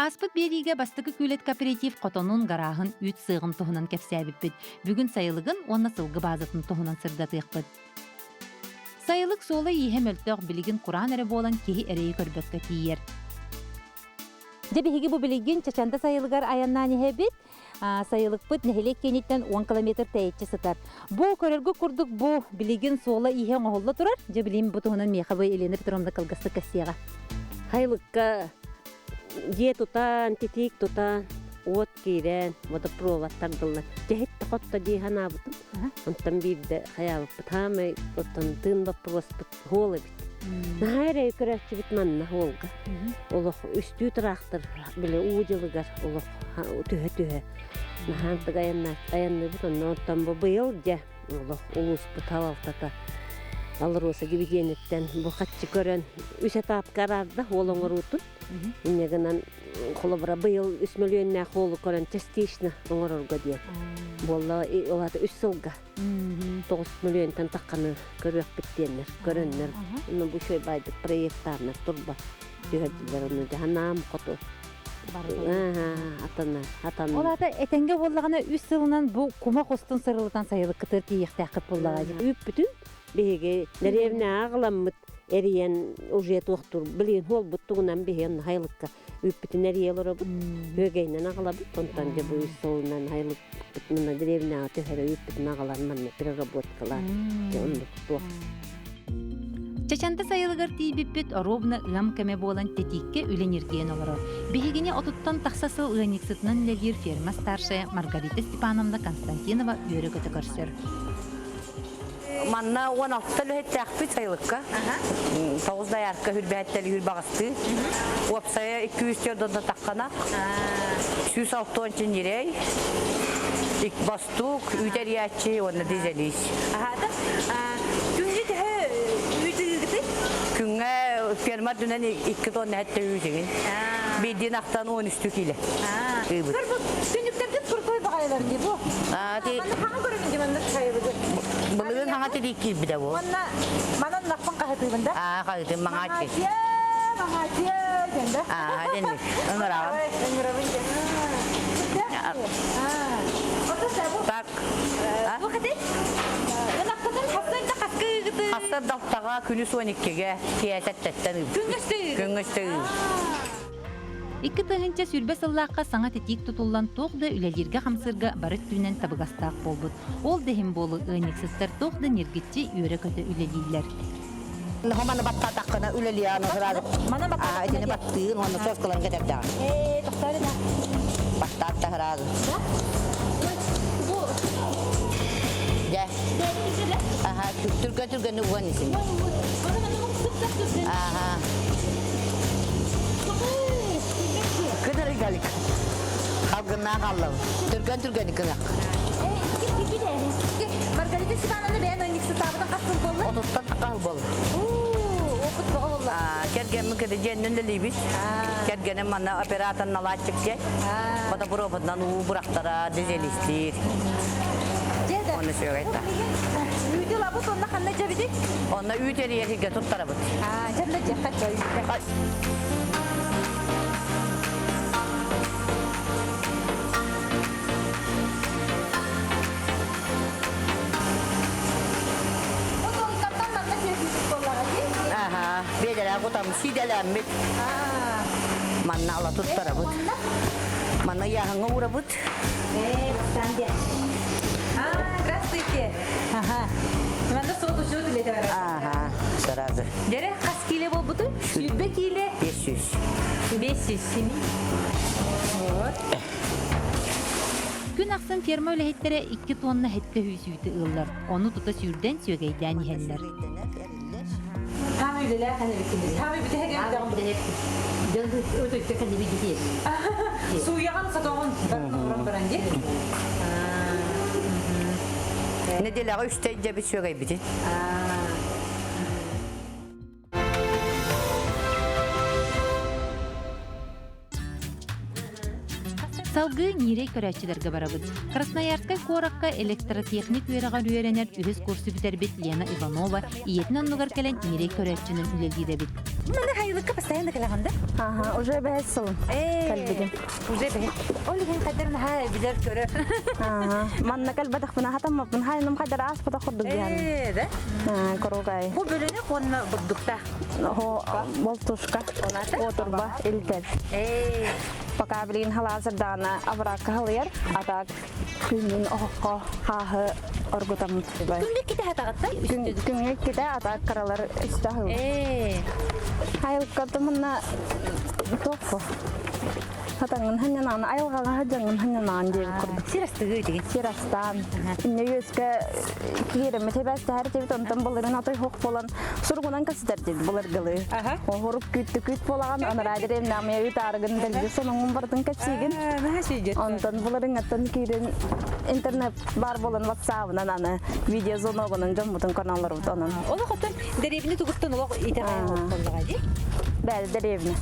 Аспыт бериге бастыкы күлет кооператив котонун гарахын үт сыгым тоһунан кепсәбиппит. Бүгүн сайылыгын онна сылгы базатын тоһунан сырдатыйкпыт. Сайылык сола ийе мөлтөк билигин Куран эре болан кеһи эрейи көрбөккө тиер. Дебиһиги бу билигин чачанда сайылыгар аяннан иһебит. Сайылыкпыт нехелек кенеттен 10 километр тәйетче сытар. Бу көрөлгө курдук бу билигин сола ийе оңолла турар. Же билим бу тоһунан мехабы Елена Петровна кылгысты кассига. Хайылыкка же тутан, титик тутан, от кирен, водопроводтардылар. Жехет тақотта дихана бутын. Онтан бирде хаябыппыт. Хамы оттан тын вопрос бут холы бит. Нахайра көрәчі бит манна холга. Олох үстү трактор биле уҗылыгар олох төһө. Нахантыга аянны бут онтан бу быйыл же олох улус бут тавалтата. Алроса гибигенеттен бу хатчы көрөн үс этап карарда олоңорутун. Иннегенен холобра быйыл 3 миллионна холу көрөн частично оңорорго дие. Болла олата 3 жылга 9 миллионтан такканы көрөк биттенер, көрөннөр. Мына бу шөй байды проекттарны турба. Дигәтләрне җанам кото. Атана. Олата этенге боллагана 3 жылынан бу кума костун сырылдан сайылык кытыр тиехтәкыт буллага. Үп бүтүн беге деревне агыламмыт эриен уже тоқтур билин хол буттугунан беген хайлыкка үп бүтүн эриелер бу бөгейнен агылабыт онтан же бу солунан хайлык мына деревне төһөрө үп бүтүн агаларман переработкалар онлук тох. Чачанда сайылыгар тийбиппит ровна ым кеме болан тетикке үленирген олоро. Бихигине отуттан тахсасыл ыаниксытынан легир ферма старшая Маргарита Степановна Константинова үйрөгөтө көрсөр. Манна 16 лөһеттәкпит сайылыкка. 9 даярка хүрбәттәли хүрбагысты. Опсая 200 төрдөнда таккана. 106 нирей. Ик бастук, үтериячи, оны дизелис. Ахада. Күнгә үтүгүтү. Күнгә ферма дүнән 2 тонна хәтта үтеген. Бидин ақтан 13 кило. Күнүктәрдә куркой багайлар ди бу. Ди. Хаңа көргән димәндә сайылыгы. Бүгүн хаңа тидики биде бу. Манан накпан кайтыбында. Кайтым маңачы. Маңачы дәндә. Дәнде. Оңрау. Так. Бу кәде? Накпан хасында каскыгыды. Хастар дактага күнү 12-ге киясәттән. Күнгөстө. Икки тыгынча сүрбе сыллааққа саңа тетик тутуллан тоғды үлелерге хамсырга барыт түнен табыгастаақ болбут. Ол дехим болу ыйниксыстар тоғды нергитчи үйрі көті үлелейлер. Мана батта таққына үлелия аны сразу. Мана батта таққына Айтыны баттыын, оны соскалан кетерді. Тоқтарына. Батта атта сразу. Да. Түрген уған ісін. Кыдыр игалик. Халгына қалым. Түрген икылақ. Маргарита Степановна бәйін ойниксі табыдан қастын болы? Отыстан тақал бол. Опыт боға болы. Керген мүкеді женнің лейбіс. Кергені мана операторын алатчып ке. Бада бұробыдан бұрақтара дезелістер. Оны сөйгайта. Үйді лабыт онна қанна жабиді? Оны үйдері ерге тұттара бұд. Жанда жаққа жабиді. Bedela kutam sidalam mit. Manna ala tuttara but. Manna яханга ура but. Здравствуйте. Здравствуйте. Манда соду шуду летер. Сразу. Дере кас киле бол буту? Сүрбе киле? 500. 500 семи. Вот. Күн аксын ферма өлехеттере 2 тонна хетте хүйсүйті ыллар. Оны тута сүрден сөйгейден ихеллер. Kami bila kan bikin. Kami bila kan jangan bila. Jangan untuk kita kan dibikin. Suya kan satu orang beranje. Ne diler üstte cebi söyleyeyim. Салгы нирей көрәтчілерге барабыд. Красноярскай коракка электротехник үйерағар үйеренер үхіз курсы бітербет Лена Иванова иетін оннығар кәлен нирей көрәтчінің үлелгейдебет. Мана хайылыкка постоянно келегенде? Ага, уже бәс сыл. Кәлбедем. Уже бе. Олеген кадерин хай билер көрө. Ага. Манна кәлбәдәк бына хатаммапын. Хайным кадер ас буда хурдук дигән. Да? Корогай. Бу бөлөне конна бурдукта. Хо болтушка. Отырба илтер. Пока билген халазырдана абракка халыяр. Атак күннен оққа хахы оргутам тибай. Күндө ките хатагатта? Күнгә китә атак каралар истахыл. Хайылыкка тумна тоқфо. Хатаңын ханнан айылгала хаҗаңын ханнан дип курдук. Сирастыгы деген. Сирастан. Инне юскә киреме тебәс тәһәр дип тонтан булырын атай хок болан. Сургунан кастер дип булыр гылы. Огырып күт болаган анрадыр намы ютаргын дилде соның бардын кәсиген. Онтан булырын аттан кирен интернет бар болан WhatsApp-нан аны видео зоногынын жомутун каналлары утанын. Оны хотон деревни тугуттан улак итегай болдуга ди. Бәл деревне.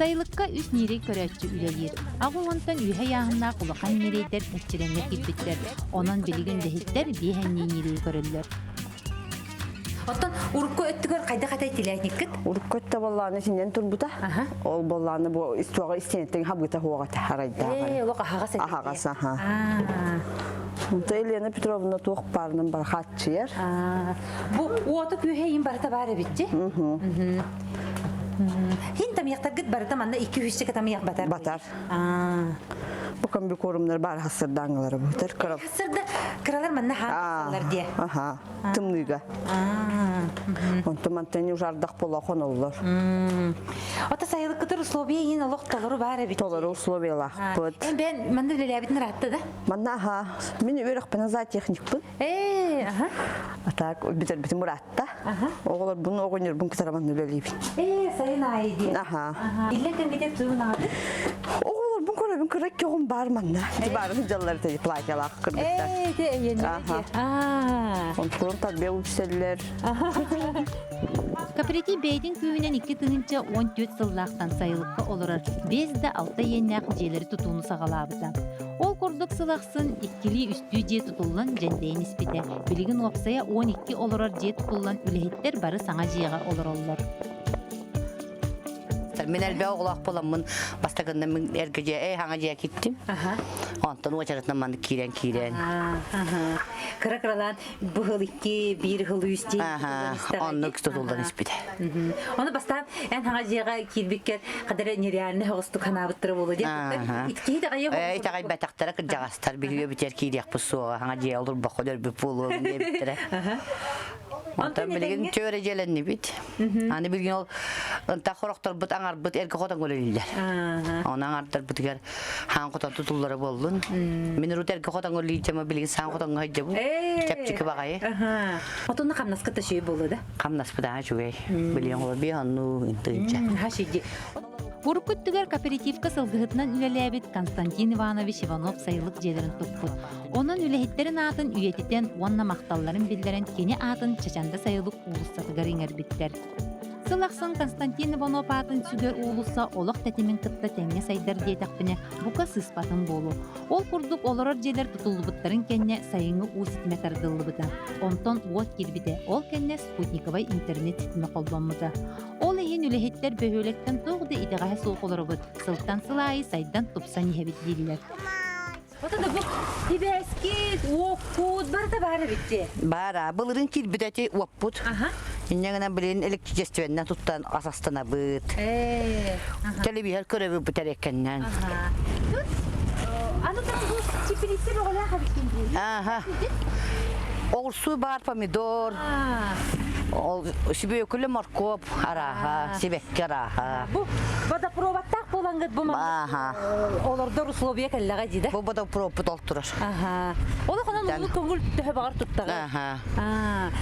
Сайылыкка үс нирей көрәтчі үлелер. Ағуантан үйе яғынна құлақан нирейдер әтчіренге килбеттер. Онан білген дәхеттер бейхәнне нирей көрілер. Оттон урукко өттүгөр кайда катай тиләкниккет? Уруккотта болланы синен турбута. Ол болланы бу истуага истенеттен хабыта хуага тахарайда. Улака хагас. Ахагаса, ха. Елена Петровна туох барнын бар хатчыер. Бу уоты күйейин барыта бары битти. Хин тамияқтар гыт барыта манна 200 тамияқ батар. Батар. Бу камби корумнар бар хасырдаңылары бутер. Хасырда кыралар манна хасырлар дие. Аха. Тымныга. Онто мантени ужардак бола коноллар. Ота сайылык кытыр условия ин олох толору бары бит. Толору условиялах бут. Ben манна лелебитин ратты да. Манна ха. Мен өрөк пена за техникпын. Атак битер битим уратта. Оголор буну огонер бун кытараман лелебит. Сайын айди. Аха. Илле кемите туунады. Оголор бун көрөбүн кырак көгүн бар манна. Барын жаллар теги платьялак кырдыктар. Онтон тарбия үселлер. Кооператив бейдин күйінен 2 тыңынча 14 сыллақтан сайылыққа олырар. Безді 6 еннақ желері тұтуыны сағалабыда. Ол көрдік сылақсын 2-ли үсті же тұтылын жәндейін іспеті. Білігін оқсая 12 олырар же тұтылын үлехеттер бары саңа жеға олыр олар. Мен әлбе оғылақ боламын, бастағында мен әргеже хаңа жия кеттім. Онтан очарытынан манды кирен. Кыра-кыралан бұғыл 2, 1 ғыл үсте. Онны күстотулдан іспеді. Оны бастан ән хаңа жияға келбеккер қадары нереаліне ғыстық ханабыттыры болу деп. Иткейді ғайы болу. Итағай бәтақтара кіржағастар білге бітер кейдек бұсуға. Хаңа жия олыр бақы өлір бүп болу деп біттірі. Онтан білген төре желенні бит. Аны білген ол ынта қорақтар бұт аңар бұт әргі қотан көлелілдер. Оны аңардар бұтығар хаң қотан тұтылдары болдың. Мен ұрут әргі қотан көлелілдер білген саң қотан қойды бұл. Кәпчікі бағайы. Отонна қамнас қыта шүйі болды да? Қамнас бұдан жүгей. Білген ол бей анну интынча. Урукуттугар кооперативка сылгыһытынан үлеләбит Константин Иванович Иванов сайылык желерин туппут. Онун үлехеттерин атын үйетитен уанна макталларын билдерен кени атын чачанда сайылык улуссатыгар иңербиттер. Сылақсын Константин Иванов атын сүгер улусса олық тәтемен кытта тәңе сайдар диетақпіне бука сыспатын болу. Ол курдук олорор желер тутулубуттарын кенне сайыңы уситме тардылыбыда. Онтон уот кирбиде ол кенне спутниковай интернет ситме колбанмыда. Ол ехен үлехеттер бөхөлектен тоғды идеғай соқолырыбыд. Сылтан сылайы сайдан тупсан ехебет дейділер. Отада бұл тибәскет, оқпут, барда бары бітте? Бара, бұлырын кирбидәте уаппут. Иннегінен білен электричественнен туттан асастана бұд. Телевизор көрөбі бұтар еккеннен. Анытан бұл чипелесі бұғыла қабіткенде? Оғырсу бар, помидор. Себе өкілі моркоп, араға, себекке араға. Бұл водопроводтақ болаңғыд бұл олардар условия кәліға дейді? Бұл водопровод олтырыр. Оны қонан ұлы көңіл түхі бағар тұттағы?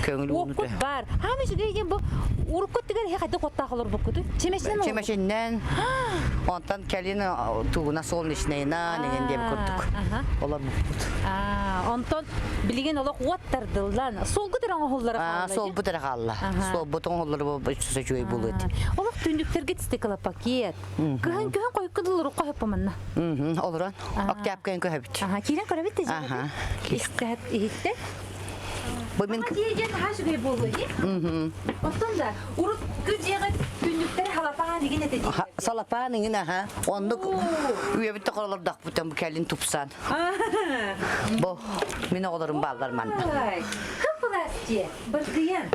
Көңіл ұлы түхі. Оқыт бар. Хамы жүгейген бұл ұрыққыт дегер хеқайды қоттақ олар бұл күті? Чемешінен олар? Чемешінен. Онтан кәлін туғына солнечнайына неген деп көрдік. Олар бұл күт. Онтан білген олар қуаттардылдан. Сол күтір аңа олары қалды? Сол бұтыр қалды. балла. Сол бутон олар бу чөй булыт. Олох түндүктөргө тистекала пакет. Кыһын койкудулур койпоманна. Олорон. Октябрь көһөбүт. Кирен көрөбүт те. Истат ихте. Бу мен Диеген хашбе болду. Оттонда урут күжеге түндүктөр халапаан деген эте. салапаның ина ондук үйөбүттө королордак бутан келин тупсан. Бу мен оголорум балдар ман. Кыпласти. Быргыян.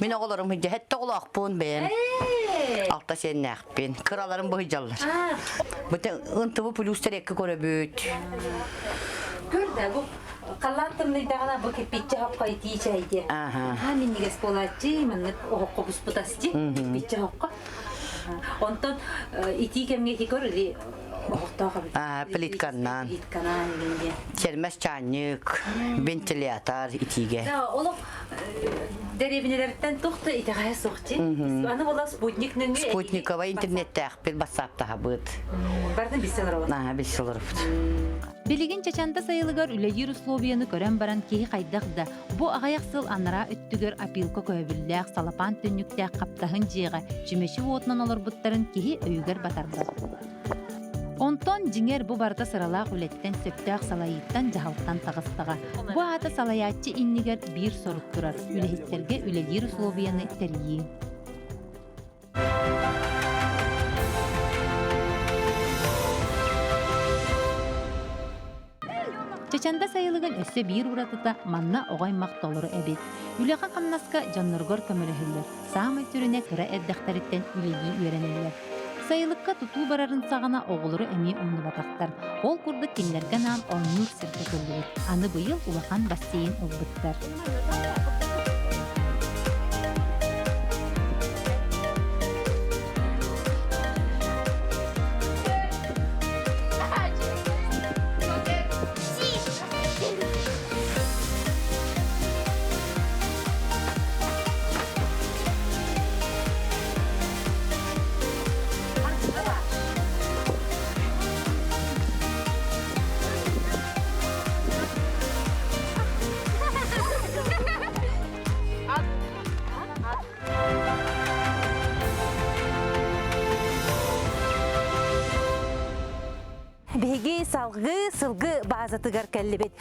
Мен оголорум хиже хетте голакпын бен. Алта сеннакпен. Кыраларым бу хижаллар. Бутан ынтыбы плюстерекке көрөбүт. Көрдө бу Калантымдагана бу кепиче хапка итичайди. Мен негес болачы, мен окко буспутасти. Кепиче хапка. Онтон итикемге көрүли. Плитканнан. Плитканан дегенде. Термес чайник, вентилятор итиге. Оло деревинелерден тохта итегая сохти. Аны бола спутникнең. Спутниковый интернетте акпет басапта хабыт. Бардын бисселер. Бисселер. Билигин чачанда сайылыгар үлэйир условияны көрөн баран кеһи кайдах да бу агаяқсыл анара өттүгөр апилка көбүлләк салапан түннүктәк каптахын жыйга жүмеши уотнан олар буттарын кеһи өйгөр батарбар. Онтон жиңер бу барда сыралаак үлеттен сөптәк салайыттан жахалттан тагыстага. Бу ата салаятчы иннигер бир сорук турар. Үлехиттерге үлэйир условияны терии. Чачанда сайылыгын өссө бир уратыта манна оғаймақ толыры әбет. Үлеға қамнаска жанныргор көмөлөһүллөр. Самый түріне кыра эрдәхтәриттен үлеги үйренелер. Сайылыкка тутуу барарын сағана оғылыры эми умны батақтар. Ол курдык кинлерге наам оннур сирке көллүр. Аны быйыл улахан бассейн улбыттар. Беги сылгы базатыгар кәллебет.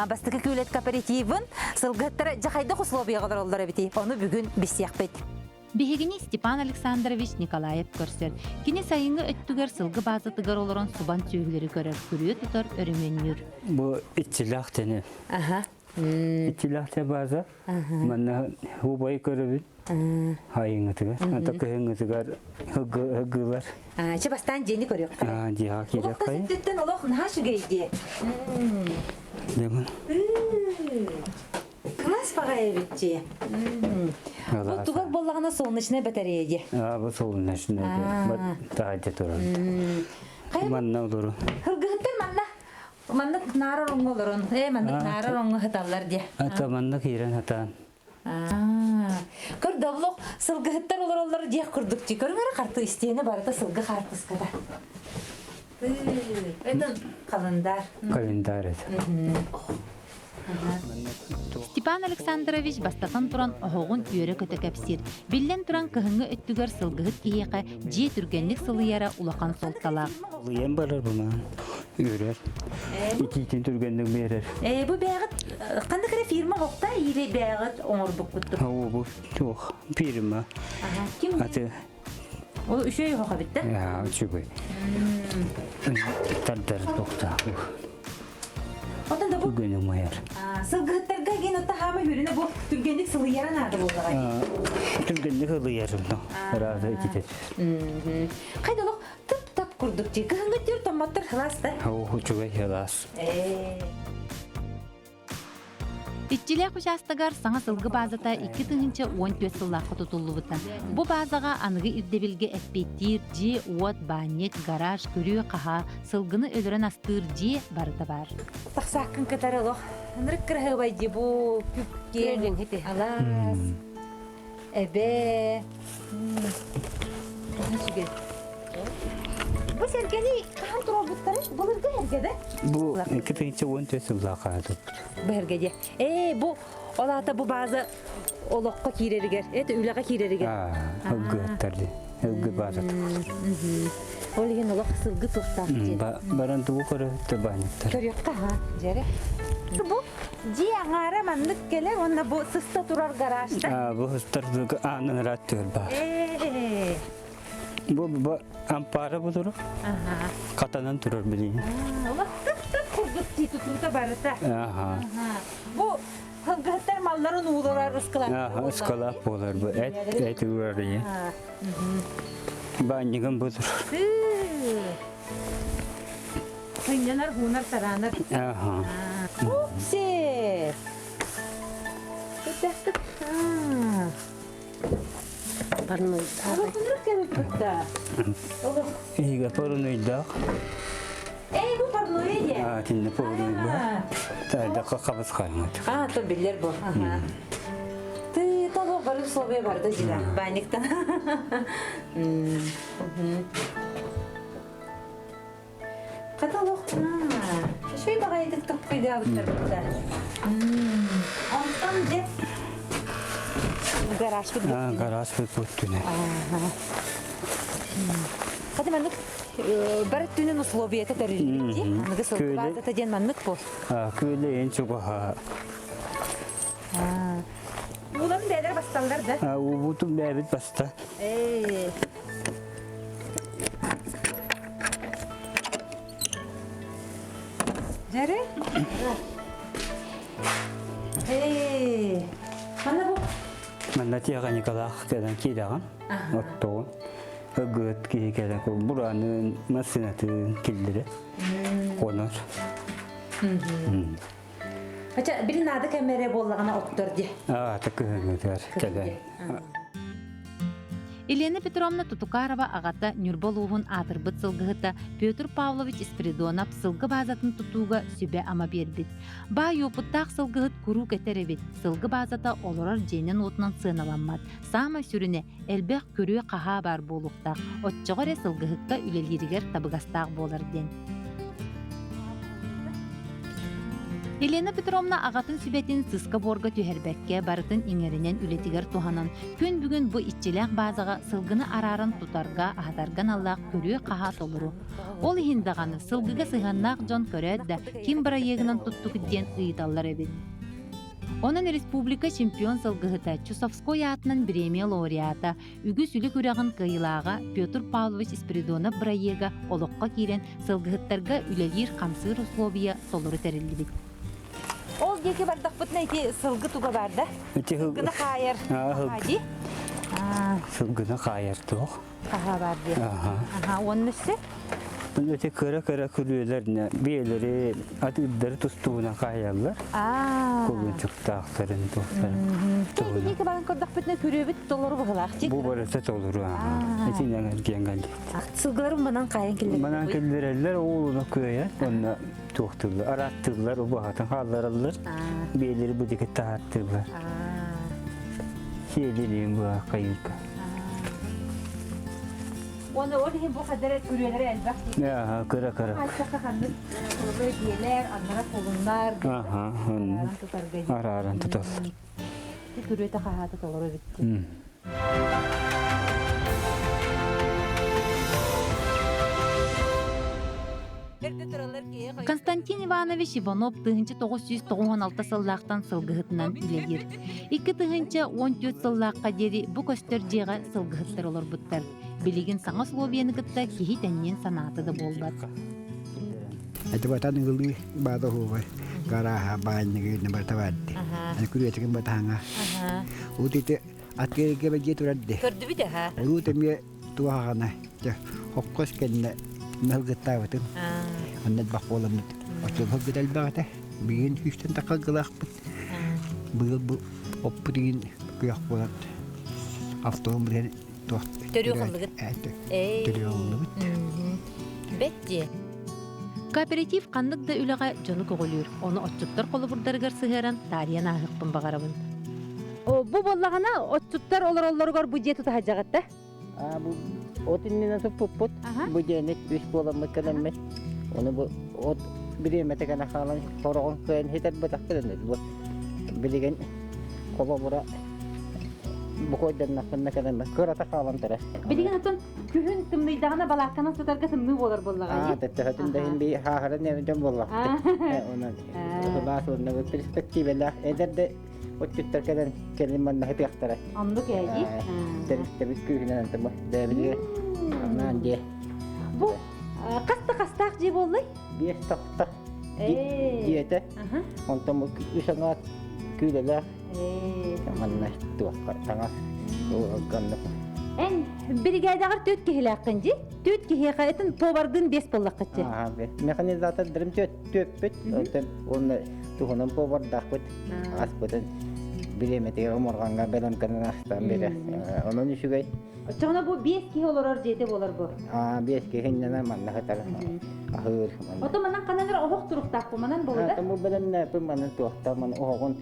Бастыкы күлет кооперативын сылгыттары жахайдық условияғалар олдар әбеті. Оны бүгін бісияқ бет. Бегини Степан Александрович Николаев көрсер. Кені сайынғы өттігер сылгы базатыгар оларын субан түйгілері көрер. Күріе тұтар өріменнер. Бұл итчілақ тәне. Итчілақ тә база. Манна хубай көрібін. Хайыңытыгар. Ата көхіңітігар ғығылар. Че бастан жені көрек. Диға керек қайын. Олықта сүттеттен олық нашы гейде. Демін. Класс баға әбетче. Бұл тұғар болағына солнечная батареяге. Бұл солнечная. Тағайда тұрар. Манна олыру. Хыргыттар манна. Манна нары роңғы олырын. Манна нары роңғы хаталар де. Ата манна кейрен хатан. Көрдавлық сылғыттар олар дек күрдік де. Көріңері қарты істейіні барыда сылғы қартысқада. Это календар. Календар это. Степан Александрович бастатан туран оғығын үйері көті кәпсир. Білден туран кығыңы өттігер сылғыт кейеқі же түргенлік сылыяра улақан солталақ. Ұлыен барар бұна. Үйрер. Итейтін түргенлік берер. Бұл бәғыт, қанды кірі фирма қоқта еле бәғыт оңыр бұқ күтті? Бұл тоқ. Фирма. Кім? Аты. Ол үші үй қоқа бітті? Үші бай. Тардар тоқта. Отанда бұл? Үгені майар. Сылғыттарға ген отта хамы хүріні бұл түргенлік сылыяра нады болдағай? Түргенлік ұлыярым. Разы етет. Қайдалық тып-тап күрдік же. Кығыңғы түр томаттар хыласты? Үчігай хелас. Итчилек участагар саңа сылгы базата 2 тыңынча 14 сыллаққа тұтылы бұтан. Бұ базаға анығы үрдебілге әппеттер, же, уат, банет, гараж, көрі, қаға, сылгыны өлірен астыр же барыда бар. Тақсақын кітары лоқ. Нұрық кіргі байды бұ күпкен. Алас. Әбе. Бұ сәргені қаған тұра бұттары? Бұлырғы әргеді? Бұл 2 14 сыллаққа адып. Бәргеде. Бұл Олата бу база олоққа киреригер. Это үләгә киреригер. Ылгыттарды. Ылгы базат. Ол еген олоқ сылгы туқтақ. Баран туу көрө табаныктар. Көрөккә ха, жаре. Бу жи аңара маннык келе, онна бу сыста турар гаражда. Бу хыстарды анын раттыр ба. Бу ампара булур. Катанан турар билин. Олоқта кургут титутунта барыта. Бу хылгыттар малларын ууларар ыскалар. Ыскалап болар бу. Эт үрәри. Банниган булур. Хыйнанар хунар таранар. Се. Көтәстек. Парной. Хунар келип бутта. Ига порунойда. Эй, бу парноя. Тинне порунойда. Тайда кабыз кайнат. То биллер бу. Ты того барып слове барды жила. Баниктан. Каталог. Шөй бага едик топ кыйда бутта. Антан же. Гараж бит. Гараж бүттүнө. Кады маннык бар түнүн условията терилди. Аны сылгы базата ден маннык бу. Көйлө эң чуга. Улам дәлер басталдар да. Убутум бәбит баста. Жаре? Мана бу. Манда тияган Николах кедан кидаган. Оттогон. Ыгыт киекелек буранын масынатын килдире. Конор. Ача бир нады камера боллагана отторди. Такыгытар кедан. Елена Петровна Тутукарова агата Нюрболугун атырбыт сылгыта Петр Павлович Спиридонов сылгы базатын тутууга сүбе ама бербит. Ба юпуттак сылгыт куру кетеребит. Сылгы базата олорар женен отунан сыналанмат. Сама сүрүне элбек көрүө каха бар болуктак. Отчогоре сылгыхыкка үлелиригер табыгастак болар ден. Елена Петровна агатын сүбетин сыска борга түһәрбәккә барытын иңеринен үлетигер туханан күн бүгүн бу итчелек базага сылгыны арарын тутарга ахатарган аллах көрүө каха толуру. Ол иһиндаганы сылгыга сыганнак жон көрөт да ким бара егинен туттук диен ыйталлар эбит. Онын республика чемпион сылгыгыта Чусовской атынан премия лауреата үгү сүлү күрәгын кыйлаага Петр Павлович Спиридонов браега олоққа кирен сылгыгыттарга үлелир камсыр условия толуру терилдибит. Ол деке бардак бутна ити сылгы туга барда. Гына хайыр. Хади. Сылгына кайыр тох. Каха барди. Оннысы? Өте кыра күрүөлөрүнө биелери атыдары тустууна каялар. Кулунчуктактарын тохтар. Деке баран көрдак бутна күрөбүт толору бугалакчы. Бу барыса толуру. Этинен кеңгел. Сылгыларын манан кайын келдер. Манан келдерелер оолуна көйө. Онна тохтулар, араттылар, убагатын халларалар. Биелери бу деке тааттылар. Сиелелин бу кайылка. Оны орден бу кадar күрөөлөр элбак. Кыра. Ачака ханды. Диелер, анара колундар. Араран тутар. Күрөтө кахаты толору битти. Константин Иванович Иванов тыгынчы 996 сыллақтан сылгыһытынан үлелир. 2 тыгынчы 14 сыллаққа дери бу көстөр жеға сылгыһыттар олар буттар. Билигин саңа словияны кытта кихи тәннен санаты да болбат. Это вот они были бадоховы. Гараха банники на бартавадди. Они курятики батанга. Вот эти открыли бегет врадди. Көрдү бит ха. Вот мне туахана. Я хоккос кенне мелгеттаватын. Аннат бахполамнат. Очол хогдал багата. Биген хүчтен такагылахпыт. Бул оприн кыяхпылат. Автомобиль туахт. Төрөөлүгүт. Төрөөлүгүт. Бетти. Кооператив каннык да үлеге жону көголүр. Оны отчуттар колу бурдарыгар сыгыран тариян агыкпын багарабын. Бу боллагана отчуттар олороллоргор бюджету тахажагатта. Бу отиннен суппут. Бу денет биш боламы келемме. Оны бу от биремете гана халан хорогон кен хетер батак келен. Бу билеген Koba bura bu koydan nakınna kadar kırata kalan tere. Билигин отон күһүн тымныйдагына балакканан сытарга тымны болар боллага. Tette hatın da hindi hahara ne ödem bolla. Ona daha sonra bir perspektiveler eder de o tütter kadar kelimanna hep yaktara. Anlık yaji. Tabii köyünden tamam. Devli. Aman diye. Bu kasta je bollay. Bir takta. Diyete. Ondan bu usanga köyler. Manna tuh tangas. O ganna. En бригадагар төт кехилаккынжи. Төт кехиятын повардын 5 боллаккычы. Be. Mekanizatör derim töpüt. Onu tuhunun povar dahput. Asputun. Bilemetir omorganga belan kanastan beri. Onun işi Çoğuna bu 5 kehi olurlar jete bolar bu. bir eski hinden manna hatar. Ahır. Oto manan kananır ohok turuktak bu manan bolda. Tamu belan ne pemanan tuhta man ohogun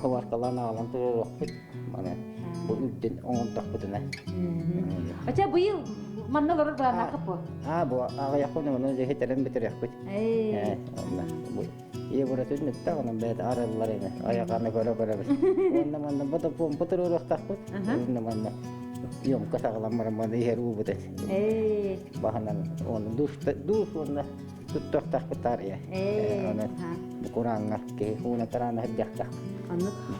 hawar kalan alan turuk. Mana bu üdden on dahputuna. Acha bu yıl manna lorur bana kapı. Bu ayakını onu jehiteren bitir yakut. Allah. Bu iya burası nükta onun beyde aralılar yine. Ayaklarını göre biz. Ondan mandan bu da putur uğrak takut. Ondan mandan. Yom kasaklan maramanda yer uğubudu. Bahanan onu dus onu tuttuk takputar ya. Onu bu kurangah ki una tarana hediakta. Anladım.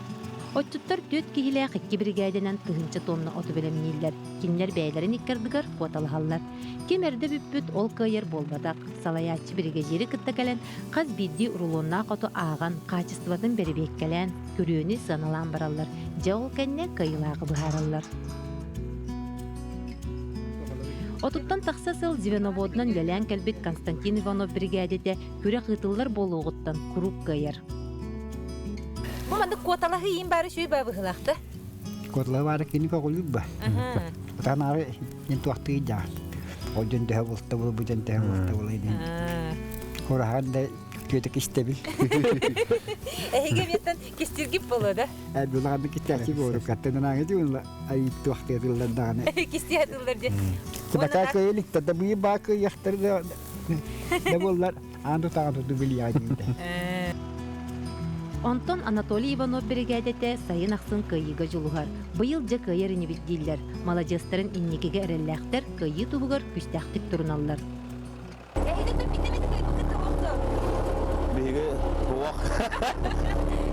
Отчуттар төт кихилээх 2 бригаданан кыһынча тонна оту белемнииллер. Кинилер бэйлерин иккардыгар фоталаһаллар. Ким эрде бүппүт ол кыйыр болбадак. Салаяччы бригадири кыттакален каз бидди урулуннаак оту ааган качестватын берибеккелен көрүүнү саналан бараллар. Жаол кэнне кыйылаагы быһаараллар. Отуттан тахсасыл Зеленоводнан лелен келбит Константин Иванов бригадете күрэ кытыллар болуугуттан курук кыйыр. Маманда коталахы ин бары шүй бабы хылақты. Котла var kini kok lubba. Tanare into akti ja. Ojen teh volta bol bujan teh volta bol ini. Korahan de kötü kistebi. Ege metten kistirgip boluda. Bulan kita ki boru katten nang itu ay itu akti tulan dane. Kisti hatırlar diye. Sebaka köylik tetapi bak yaktır da bollar andu tandu du biliyaji. Онтон Анатолий Иванов бригадете сайын ақсын кыйыга жулугар. Быйыл жа кыйыр инибит диллер. Малажестарын инникеге эрелләхтер кыйы тубугар күстәхтик турналлар. Биге буак.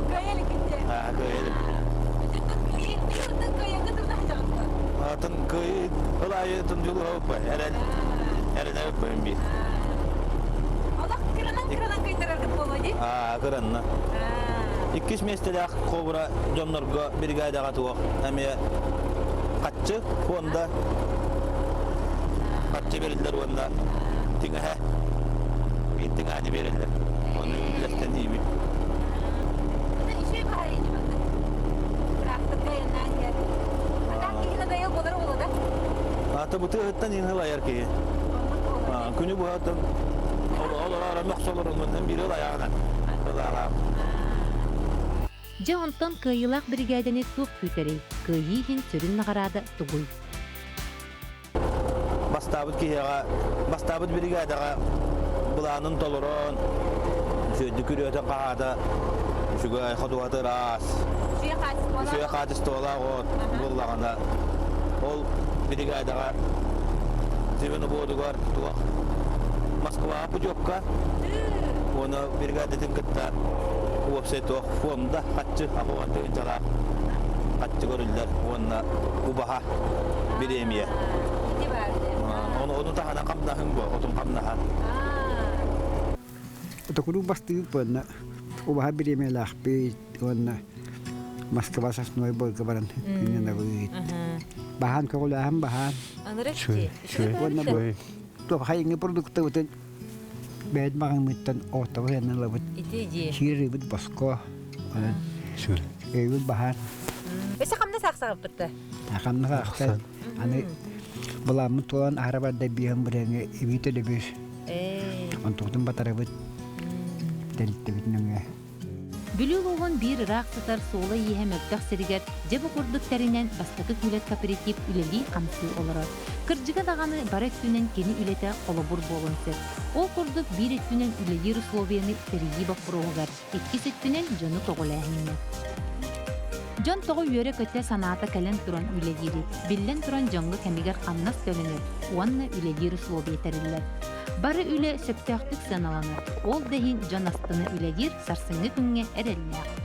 Кыйылы китте. Кыйылы. Атын кый, олай тун жулу опа. Эрен опа би. Алак кыранан кыйтарар болоди. Кыранна. 2 местелек кобра жоннорго бригадага туак. Эме катчы фонда. Катчы берилдер онда. Тиңе. Биттиңани берилдер. Onu ülketten iyi bir. İşe var yine bakın. Bıraktık kayından yer. Adam yine de yıl boları oldu. Ata bu tığıttan yine layar ki. Günü bu hatın. Olur ara mahsullarından biri layağına. Layağına. Жа онтон кыйылак бригаданы тук күтәрей. Кыйыһин сөрүн нагарада тугуй. Бастабыт бригадага буланын толорон. Şöyle kürüyete kahada, şuga xaduatı ras. Şuya xadis tola ot, bullağında. Ol brigadaga zivini bodugar tuaq. Moskva pujokka. Onu brigadetin kıtta uapse tuaq fonda xatçı apavatı incala. Xatçı görüller, onna ubaha biremiye. Onu tahana qamnahın bu, otun qamnaha. Tukuru pasti pun ubah beri melah pi on Moskva sas noi bol kabaran ini na buit. Bahan kolahan bahan. Anırıkçı. Wana boy. Tu hay ngi produk tu tu bed makan mitan oto hen na labut. İtici. Kiri bud basko. Wana. Sure. Bud bahan. Besa kamda saksak tuttu. Akan na saksa. Ani balam tuan araba da biam berenge ibite de bis. Untuk tempat arabut. Бүлүү болгон бир ыраак сытар сооло иэхэм өттөх сиригер жебе курдук теринен бастакы күлет кооператив үлели камсы олорор. Кырдьыга даганы бар өттүнен кени үлете олобур болон сет. Ол курдук бир өттүнен үлели условияны терии баппыроогар, 2 сөттүнен жону тоголаахынна. Жон тоғы үйері көтте санаата кәлен туран үлелері, білен туран жоңғы кәмігер қамнас төлінер, уанна үлелері сұлу бейтерілер. Бары үле сөптіқтік саналаны, ол дәхин жон астыны үлелер сарсыңы күнге әреллер.